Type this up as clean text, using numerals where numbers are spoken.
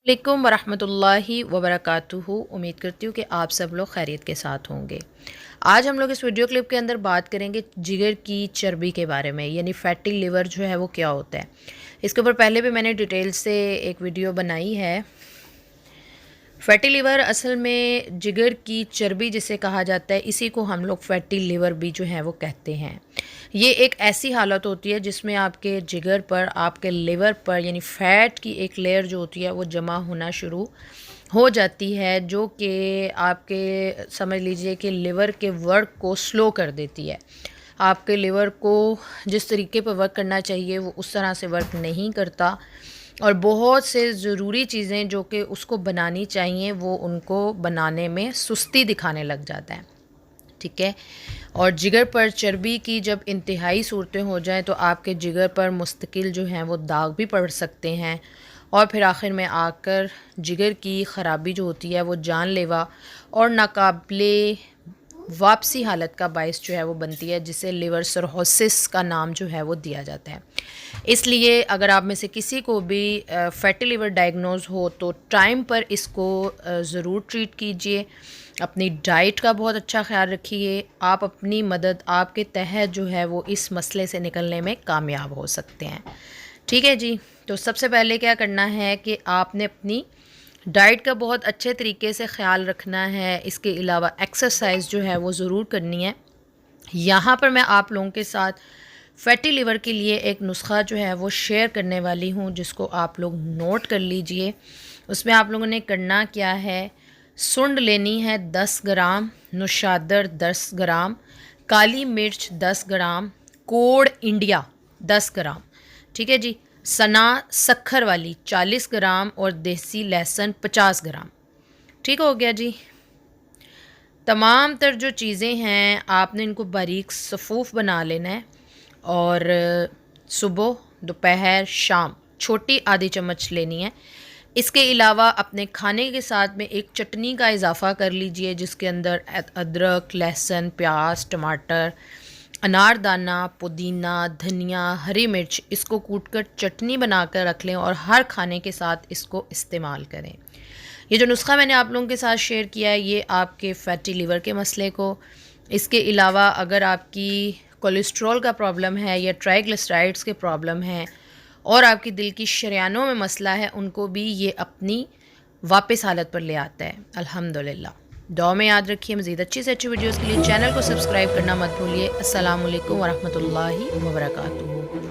अलैकुम वरहमतुल्लाहि वबरकातुहू। उम्मीद करती हूँ कि आप सब लोग खैरियत के साथ होंगे। आज हम लोग इस वीडियो क्लिप के अंदर बात करेंगे जिगर की चर्बी के बारे में, यानी फैटी लिवर जो है वो क्या होता है। इसके ऊपर पहले भी मैंने डिटेल से एक वीडियो बनाई है। फैटी लिवर असल में जिगर की चर्बी जिसे कहा जाता है, इसी को हम लोग फैटी लिवर भी जो है वो कहते हैं। ये एक ऐसी हालत होती है जिसमें आपके जिगर पर, आपके लिवर पर, यानी फ़ैट की एक लेयर जो होती है वो जमा होना शुरू हो जाती है, जो कि आपके समझ लीजिए कि लिवर के वर्क को स्लो कर देती है। आपके लिवर को जिस तरीके पर वर्क करना चाहिए वो उस तरह से वर्क नहीं करता, और बहुत से ज़रूरी चीज़ें जो कि उसको बनानी चाहिए वो उनको बनाने में सुस्ती दिखाने लग जाता है। ठीक है। और जिगर पर चर्बी की जब इंतहाई सूरतें हो जाएं तो आपके जिगर पर मुस्तकिल जो हैं वो दाग भी पड़ सकते हैं, और फिर आखिर में आकर जिगर की ख़राबी जो होती है वो जानलेवा और नाकाबिले वापसी हालत का बायस जो है वो बनती है, जिसे लिवर सर्होसिस का नाम जो है वो दिया जाता है। इसलिए अगर आप में से किसी को भी फैटी लिवर डायग्नोज हो तो टाइम पर इसको ज़रूर ट्रीट कीजिए। अपनी डाइट का बहुत अच्छा ख्याल रखिए। आप अपनी मदद आपके तहत जो है वो इस मसले से निकलने में कामयाब हो सकते हैं। ठीक है जी। तो सबसे पहले क्या करना है कि आपने अपनी डाइट का बहुत अच्छे तरीके से ख्याल रखना है। इसके अलावा एक्सरसाइज जो है वो ज़रूर करनी है। यहाँ पर मैं आप लोगों के साथ फैटी लिवर के लिए एक नुस्खा जो है वो शेयर करने वाली हूँ, जिसको आप लोग नोट कर लीजिए। उसमें आप लोगों ने करना क्या है, सुंड लेनी है 10 ग्राम, नुशादर 10 ग्राम, काली मिर्च 10 ग्राम, कोड इंडिया 10 ग्राम, ठीक है जी, सना शक्कर वाली 40 ग्राम और देसी लहसुन 50 ग्राम। ठीक हो गया जी। तमाम तर जो चीज़ें हैं आपने इनको बारीक सफ़ूफ़ बना लेना है, और सुबह, दोपहर, शाम छोटी आधी चम्मच लेनी है। इसके अलावा अपने खाने के साथ में एक चटनी का इजाफ़ा कर लीजिए, जिसके अंदर अदरक, लहसुन, प्याज, टमाटर, अनारदाना, पुदीना, धनिया, हरी मिर्च, इसको कूटकर चटनी बनाकर रख लें और हर खाने के साथ इसको इस्तेमाल करें। ये जो नुस्खा मैंने आप लोगों के साथ शेयर किया है ये आपके फैटी लिवर के मसले को, इसके अलावा अगर आपकी कोलेस्ट्रॉल का प्रॉब्लम है या ट्राइग्लिसराइड्स के प्रॉब्लम है और आपकी दिल की शरियानों में मसला है, उनको भी ये अपनी वापस हालत पर ले आता है अल्हम्दुलिल्लाह। दुआ में याद रखिए। मज़ीद अच्छी से अच्छी वीडियोज़ के लिए चैनल को सब्सक्राइब करना मत भूलिए। अस्सलामु अलैकुम वरहमतुल्लाहि वबरकातुहू।